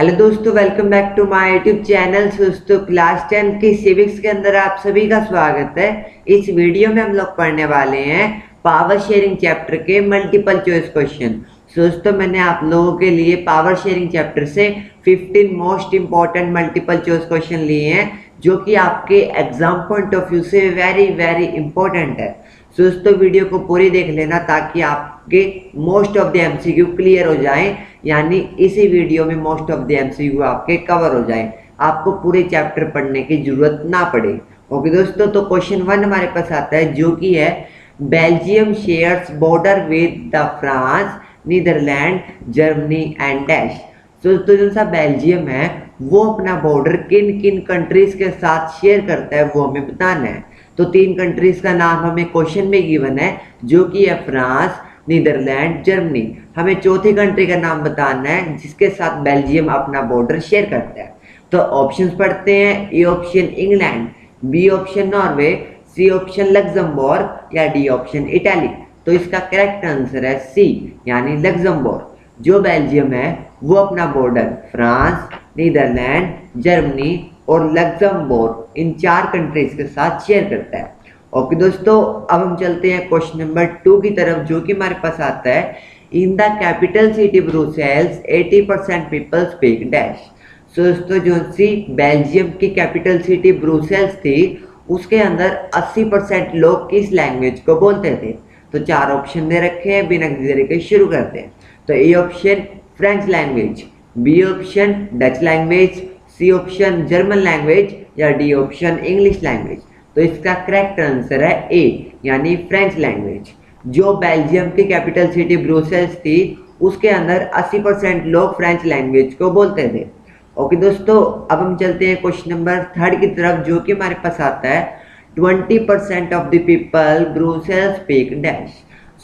Hello दोस्तों, welcome back to my YouTube channel. दोस्तों, class 10 की सिविक्स के अंदर आप सभी का स्वागत है। इस वीडियो में हम लोग पढ़ने वाले हैं पावर शेयरिंग चैप्टर के मल्टीपल चॉइस क्वेश्चन। दोस्तों, मैंने आप लोगों के लिए पावर शेयरिंग चैप्टर से 15 most important multiple choice question लिए हैं, जो कि आपके एग्जाम पॉइंट ऑफ व्यू से वेरी वेरी इंपॉर्टेंट है। दोस्तों, वीडियो को पूरी देख लेना ताकि आपके most of the MCQ clear हो जाएं, यानी इसी वीडियो में मोस्ट ऑफ द एमसीक्यू आपके कवर हो जाएं, आपको पूरे चैप्टर पढ़ने की जरूरत ना पड़े। ओके दोस्तों, तो क्वेश्चन 1 हमारे पास आता है, जो कि है Belgium shares border with the France, Netherlands, Germany and dash. दोस्तों, जो सा बेल्जियम है वो अपना बॉर्डर किन किन कंट्रीज के साथ शेयर करता है वो हमें बताना है। तो 3 कंट्रीज का नाम हमें क्वेश्चन में गिवन है, जो कि है फ्रांस, नीदरलैंड, जर्मनी। हमें चौथी कंट्री का नाम बताना है जिसके साथ बेल्जियम अपना बॉर्डर शेयर करता है। तो ऑप्शंस पढ़ते हैं। A option England, B option Norway, C option Luxembourg या डी ऑप्शन इटाली। तो इसका करेक्ट आंसर है सी, यानी लग्जमबर्ग। जो बेल्जियम है वो अपना बॉर्डर फ्रांस, नीदरलैंड, जर्मनी और लग्जमबर्ग इन 4 कंट्रीज के साथ शेयर करता है। ओके दोस्तों, अब हम चलते हैं क्वेश्चन नंबर 2 की तरफ, जो कि हमारे पास आता है in the capital city Brussels 80% people speak dash. So दोस्तों, जो सी बेल्जियम की कैपिटल सिटी ब्रुसेल्स थी उसके अंदर 80% लोग किस लैंग्वेज को बोलते थे। तो 4 ऑप्शन दे रखे हैं, बिना देरी के शुरू करते हैं। तो A option French language, B option Dutch language, C option German language या डी ऑप्शन इंग्लिश लैंग्वेज। तो इसका करेक्ट आंसर है ए, यानी फ्रेंच लैंग्वेज। जो बेल्जियम की कैपिटल सिटी ब्रुसेल्स थी उसके अंदर 80% लोग फ्रेंच लैंग्वेज को बोलते थे। ओके दोस्तों, अब हम चलते हैं क्वेश्चन नंबर 3 की तरफ, जो कि हमारे पास आता है 20% of the people Brussels speak dash.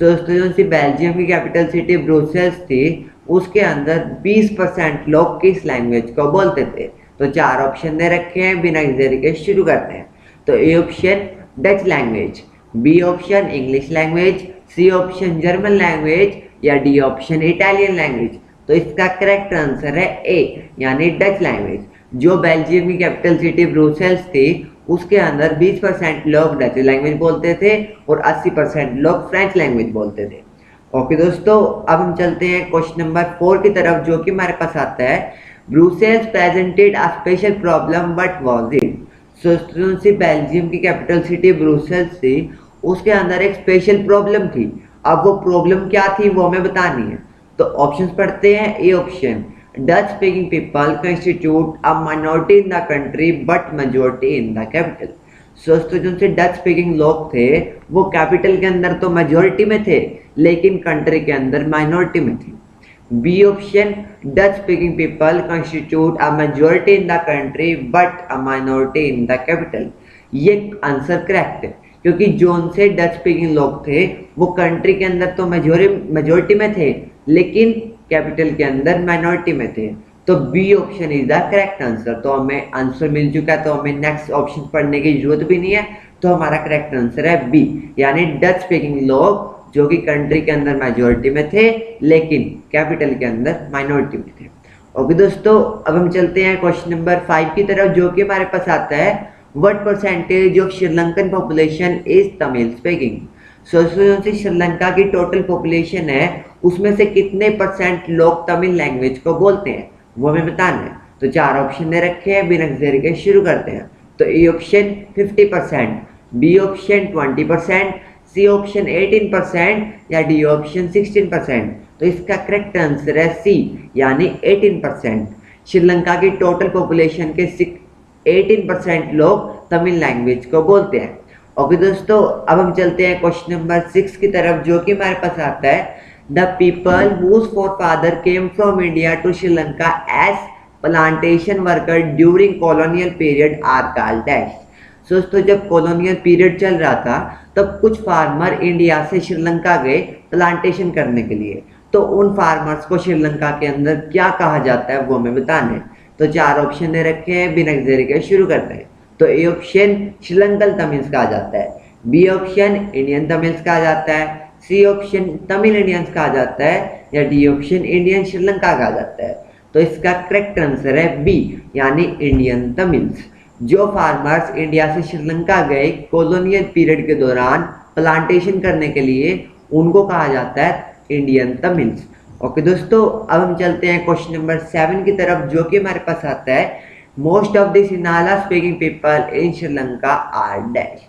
So दोस्तों, जो सी बेल्जियम की कैपिटल सिटी ब्रुसेल्स थी उसके अंदर 20% लोग किस लैंग्वेज को बोलते थे। तो 4 ऑप्शन दे रखे हैं, बिना देरी के शुरू करते हैं। तो A option Dutch language, B option English language, C option German language या डी ऑप्शन इटालियन लैंग्वेज। तो इसका करेक्ट आंसर है ए, यानी डच लैंग्वेज। जो बेल्जियम की कैपिटल सिटी ब्रुसेल्स थी उसके अंदर 20% लोग डच लैंग्वेज बोलते थे और 80% लोग फ्रेंच लैंग्वेज बोलते थे। ओके दोस्तों, अब हम चलते हैं क्वेश्चन नंबर 4 की तरफ, जो कि हमारे पास आता है Brussels presented a special problem, what was it. So Belgium की कैपिटल सिटी ब्रुसेल्स थी उसके अंदर एक स्पेशल प्रॉब्लम थी। अब वो प्रॉब्लम क्या थी वो हमें बतानी है। तो ऑप्शंस पढ़ते हैं। A option Dutch speaking people constitute a minority in the country but majority in the capital. दोस्तों, जो से डच स्पीकिंग लोग थे वो कैपिटल के अंदर तो मेजॉरिटी में थे लेकिन कंट्री के अंदर माइनॉरिटी में थे। B option Dutch speaking people constitute a majority in the country but a minority in the capital. ये आंसर करेक्ट है, क्योंकि जोन से डच स्पीकिंग लोग थे वो कंट्री के अंदर तो मेजॉरिटी में थे लेकिन कैपिटल के अंदर माइनॉरिटी में थे। तो B option is the correct answer. तो हमें आंसर मिल चुका है, तो हमें नेक्स्ट ऑप्शन पढ़ने की जरूरत भी नहीं है। तो हमारा करेक्ट आंसर है बी, यानी डच स्पीकिंग लोग जो कि कंट्री के अंदर मेजॉरिटी में थे लेकिन कैपिटल के अंदर माइनॉरिटी में थे। ओके दोस्तों, अब हम चलते हैं क्वेश्चन नंबर 5 की तरफ, जो कि हमारे पास आता है what percentage of Sri Lankan population is Tamil speaking. Sri Lanka की टोटल पॉपुलेशन है उसमें से कितने % लोग तमिल लैंग्वेज को बोलते हैं वो हमें बताना है। तो 4 ऑप्शन दे रखे हैं, बिना देरी के शुरू करते हैं। तो A option 50%, B option 20%, C option 18% या डी ऑप्शन 16%। तो इसका करेक्ट आंसर है सी, यानी 18%। श्रीलंका की टोटल पॉपुलेशन के 18% लोग तमिल लैंग्वेज को बोलते हैं। ओके दोस्तों, अब हम चलते हैं क्वेश्चन नंबर 6 की तरफ, जो कि हमारे पास आता है the people whose forefather came from India to Sri Lanka as plantation worker during colonial period are called dash. दोस्तों, जब कॉलोनियल पीरियड चल रहा था तब कुछ फार्मर इंडिया से श्रीलंका गए प्लांटेशन करने के लिए। तो उन फार्मर्स को श्रीलंका के अंदर क्या कहा जाता है वो हमें बताना है। तो 4 ऑप्शन दे रखे हैं, बिना देरी के शुरू करते हैं। तो ए ऑप्शन श्रीलंकन तमिल्स कहा जाता है, बी ऑप्शन इंडियन तमिल्स कहा जाता है, सी ऑप्शन तमिल इंडियंस कहा जाता है या डी ऑप्शन इंडियन श्रीलंका कहा जाता है। तो इसका करेक्ट आंसर है बी, यानी इंडियन तमिल्स। जो फार्मर्स इंडिया से श्रीलंका गए कॉलोनियल पीरियड के दौरान प्लांटेशन करने के लिए, उनको कहा जाता है इंडियन तमिल्स। ओके दोस्तों, अब हम चलते हैं क्वेश्चन नंबर 7 की तरफ, जो कि हमारे पास आता है most of the Sinhala speaking people in Sri Lanka are dash.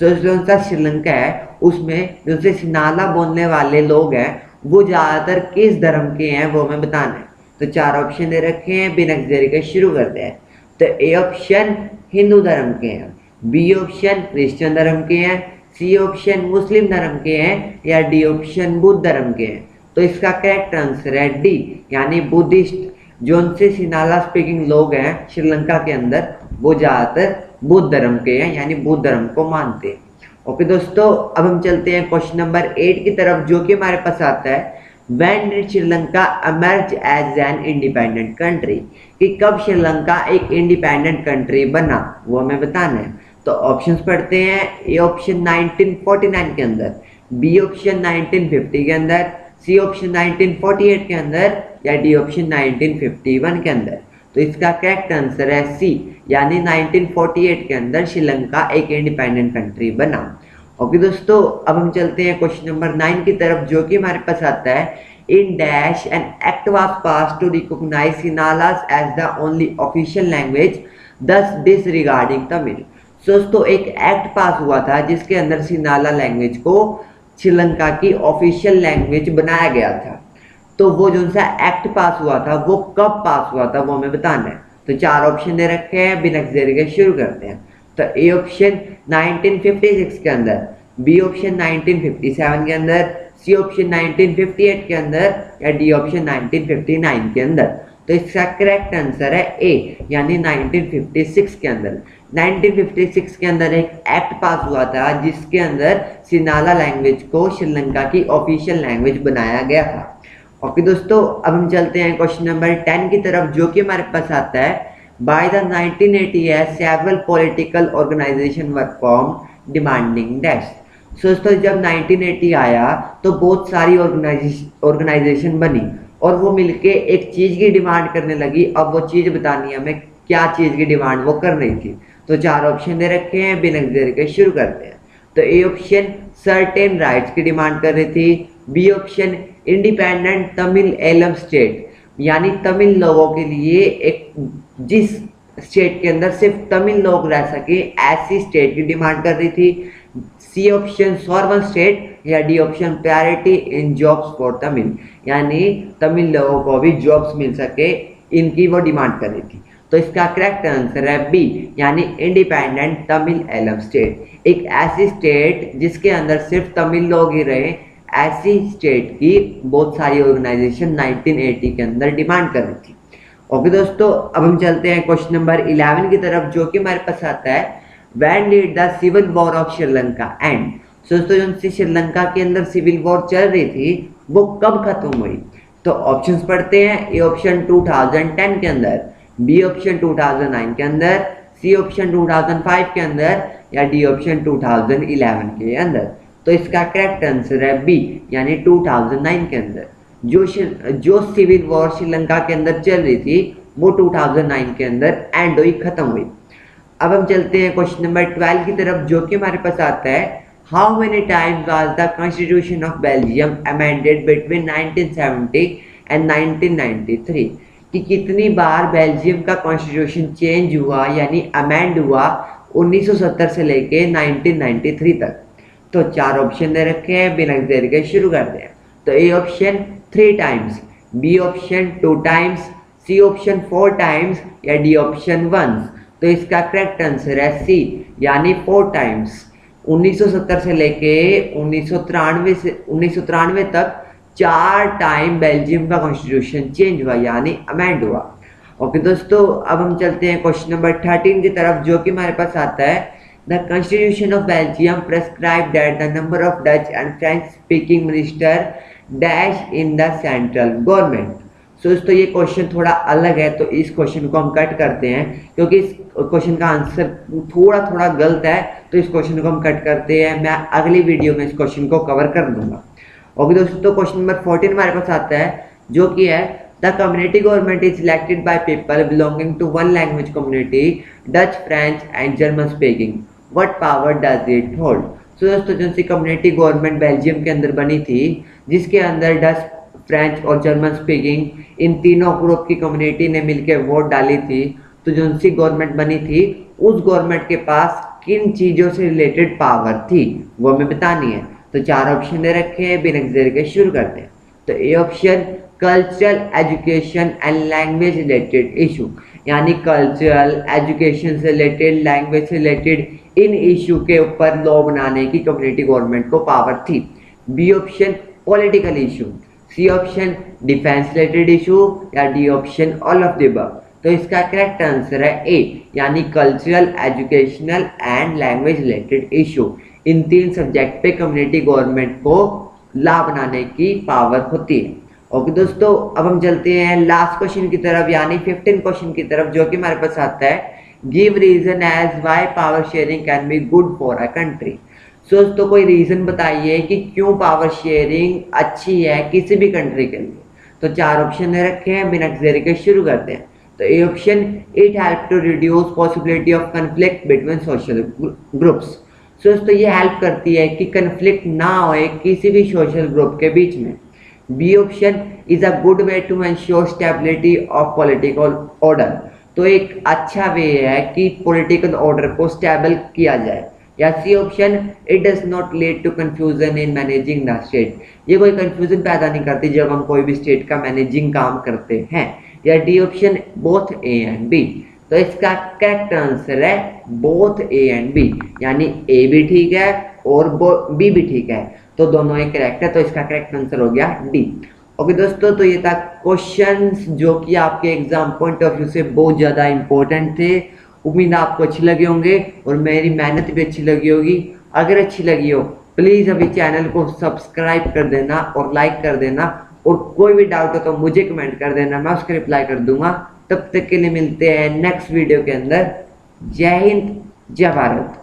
जो सा श्रीलंका है उसमें जो से सिनाला बोलने वाले लोग हैं वो ज़्यादातर किस धर्म के हैं वो हमें बताना है। तो 4 ऑप्शन दे रखे हैं, बिना देरी के शुरू करते हैं। तो ए ऑप्शन हिंदू धर्म के हैं, बी ऑप्शन क्रिश्चियन धर्म के हैं, सी ऑप्शन मुस्लिम धर्म के हैं, या डी ऑप्शन बुद्ध धर्म के हैं। तो इसका करेक्ट आंसर है डी, यानी बुद्धिस्ट। जो उनसे सिनाला स्पीकिंग लोग हैं श्रीलंका के अंदर वो ज़्यादातर बुद्ध धर्म के हैं, यानी बुद्ध धर्म को मानते हैं। ओके दोस्तों, अब हम चलते हैं क्वेश्चन नंबर 8 की तरफ, जो कि हमारे पास आता है When did Sri Lanka emerge as an independent country? कि कब श्रीलंका एक इंडिपेंडेंट कंट्री बना वो हमें बताना है। तो ऑप्शंस पढ़ते हैं। ए ऑप्शन 1949 के अंदर, बी ऑप्शन 1950 के अंदर, सी ऑप्शन 1948 के अंदर, या डी ऑप्शन 1951 के अंदर। तो इसका करेक्ट आंसर है सी, यानी 1948 के अंदर श्रीलंका एक इंडिपेंडेंट कंट्री बना। ओके दोस्तों, अब हम चलते हैं क्वेश्चन नंबर 9 की तरफ, जो कि हमारे पास आता है in dash an act was pass to recognize Sinhala as the only official language thus disregarding Tamil. दोस्तों एक एक्ट पास हुआ था जिसके अंदर सिनाला लैंग्वेज को श्रीलंका की ऑफिशियल लैंग्वेज बनाया गया था। तो वो जो सा एक्ट पास हुआ था वो कब पास हुआ था वो हमें बताना है। तो 4 ऑप्शन दे रखे हैं, बिना देरी के शुरू करते हैं। तो ए ऑप्शन 1956 के अंदर, बी ऑप्शन 1957 के अंदर, सी ऑप्शन 1958 के अंदर, या डी ऑप्शन 1959 के अंदर। तो इसका करेक्ट आंसर है ए, यानी 1956 के अंदर। 1956 के अंदर एक एक्ट पास हुआ था जिसके अंदर सिनाला लैंग्वेज को श्रीलंका की ऑफिशियल लैंग्वेज बनाया गया था। ओके दोस्तों, अब हम चलते हैं क्वेश्चन नंबर 10 की तरफ, जो कि हमारे पास आता है By the 1980 several political organization were formed demanding dash। दोस्तों जब 1980 आया तो बहुत सारी ऑर्गेनाइजेशन बनी और वो मिलके एक चीज की डिमांड करने लगी। अब वो चीज बतानी है हमें, क्या चीज की डिमांड वो कर रही थी। तो 4 ऑप्शन दे रखे हैं, बिना देरी के शुरू करते हैं। तो ए ऑप्शन सर्टेन राइट्स की डिमांड कर रही थी, B option independent Tamil Eelam state, यानी तमिल लोगों के लिए एक जिस स्टेट के अंदर सिर्फ तमिल लोग रह सके ऐसी स्टेट की डिमांड कर रही थी, सी ऑप्शन सॉर्वन स्टेट, या D option priority in jobs for Tamil, यानी तमिल लोगों को भी जॉब्स मिल सके, इनकी वो डिमांड कर रही थी। तो इसका करेक्ट आंसर है बी, यानी इंडिपेंडेंट तमिल एलम स्टेट। एक ऐसी स्टेट जिसके अंदर सिर्फ तमिल लोग ही रहे, ऐसी स्टेट की बहुत सारी ऑर्गेनाइजेशन 1980 के अंदर डिमांड कर रही थी। ओके दोस्तों, अब हम चलते हैं क्वेश्चन नंबर 11 की तरफ, जो कि हमारे पास आता है when did the civil war of Sri Lanka end. दोस्तों जो श्रीलंका के अंदर सिविल वॉर चल रही थी वो कब खत्म हुई। तो ऑप्शंस पढ़ते हैं। ए ऑप्शन 2010 के अंदर, बी ऑप्शन 2009 के अंदर, सी ऑप्शन 2005 के अंदर, या डी ऑप्शन 2011 के अंदर। तो इसका करेक्ट आंसर है बी, यानी 2009 के अंदर। जो सिविल वॉर श्रीलंका के अंदर चल रही थी वो 2009 के अंदर एंड हुई, खत्म हुई। अब हम चलते हैं क्वेश्चन नंबर 12 की तरफ, जो कि हमारे पास आता है how many times was the constitution of Belgium amended between 1970 and 1993। कि कितनी बार बेल्जियम का कॉन्स्टिट्यूशन चेंज हुआ यानी अमेंड हुआ 1970 से लेके 1993 तक। तो 4 ऑप्शन दे रखे हैं, बिना देरी के शुरू करते हैं। तो A option 3 times, B option 2 times, C option 4 times, या डी ऑप्शन 1। तो इसका करेक्ट आंसर है सी, यानी 4 टाइम्स। 1970 से लेके 1993 तक 4 टाइम बेल्जियम का कॉन्स्टिट्यूशन चेंज हुआ यानी अमेंड हुआ। ओके दोस्तों, अब हम चलते हैं क्वेश्चन नंबर 13 की तरफ, जो कि हमारे पास आता है the constitution of Belgium prescribe that the number of Dutch and French speaking minister dash in the central government. दोस्तों ये क्वेश्चन थोड़ा अलग है तो इस क्वेश्चन को हम कट करते हैं क्योंकि इस क्वेश्चन का आंसर थोड़ा गलत है, तो इस क्वेश्चन को हम कट करते हैं। मैं अगली वीडियो में इस क्वेश्चन को कवर कर दूंगा। ओके दोस्तों, क्वेश्चन नंबर 14 हमारे पास आता है, जो कि है the community government is elected by people belonging to one language community, Dutch, French and German speaking. What power does it hold? So दोस्तों जो सी कम्युनिटी गवर्नमेंट बेल्जियम के अंदर बनी थी, जिसके अंदर डच, फ्रेंच और जर्मन स्पीकिंग इन तीनों ग्रुप की कम्युनिटी ने मिलकर वोट डाली थी, तो जो सी गवर्नमेंट बनी थी उस गवर्नमेंट के पास किन चीजों से रिलेटेड पावर थी वो हमें बतानी है। तो चार ऑप्शन दे रखे हैं, बिना देर के शुरू करते हैं। तो A option cultural, education and language related issue, यानी कल्चरल, एजुकेशन से रिलेटेड, लैंग्वेज से रिलेटेड इन इशू के ऊपर लॉ बनाने की कम्युनिटी गवर्नमेंट को पावर थी। B option political issue, C option defence related issue या D option all of the above. तो इसका करेक्ट आंसर है ए, यानी cultural, educational and language related issue. इन तीन सब्जेक्ट पे कम्युनिटी गवर्नमेंट को लॉ बनाने की पावर होती है। ओके दोस्तों, अब हम चलते हैं लास्ट क्वेश्चन की तरफ, यानी 15 क्वेश्चन की तरफ, जो कि हमारे पास आता है give reason as why power sharing can be good for a country. So दोस्तों कोई रीजन बताइए कि क्यों पावर शेयरिंग अच्छी है किसी भी कंट्री के लिए। तो चार ऑप्शन दे रखे हैं, बिना देरी के शुरू करते हैं। तो A option it help to reduce possibility of conflict between social groups. So दोस्तों ये हेल्प करती है कि कन्फ्लिक्ट ना होए किसी भी सोशल ग्रुप के बीच में। B option is a good way to ensure stability of political order, तो एक अच्छा वे है कि पॉलिटिकल ऑर्डर को स्टेबल किया जाए। या C option it does not lead to confusion in managing the state, ये कोई कंफ्यूजन पैदा नहीं करती जब हम कोई भी स्टेट का मैनेजिंग काम करते हैं। या D option both A and B, तो इसका करेक्ट आंसर है बोथ ए एंड बी, यानी ए भी ठीक है और बी भी ठीक है, तो दोनों ही करेक्ट है। तो इसका करेक्ट आंसर हो गया डी। ओके दोस्तों, तो ये था क्वेश्चंस जो कि आपके एग्जाम पॉइंट ऑफ व्यू से बहुत ज़्यादा इंपॉर्टेंट थे। उम्मीद आपको अच्छे लगे होंगे और मेरी मेहनत भी अच्छी लगी होगी। अगर अच्छी लगी हो प्लीज़ अभी चैनल को सब्सक्राइब कर देना और लाइक कर देना, और कोई भी डाउट हो तो मुझे कमेंट कर देना, मैं उसका रिप्लाई कर दूंगा। तब तक के लिए मिलते हैं नेक्स्ट वीडियो के अंदर। जय हिंद, जय भारत।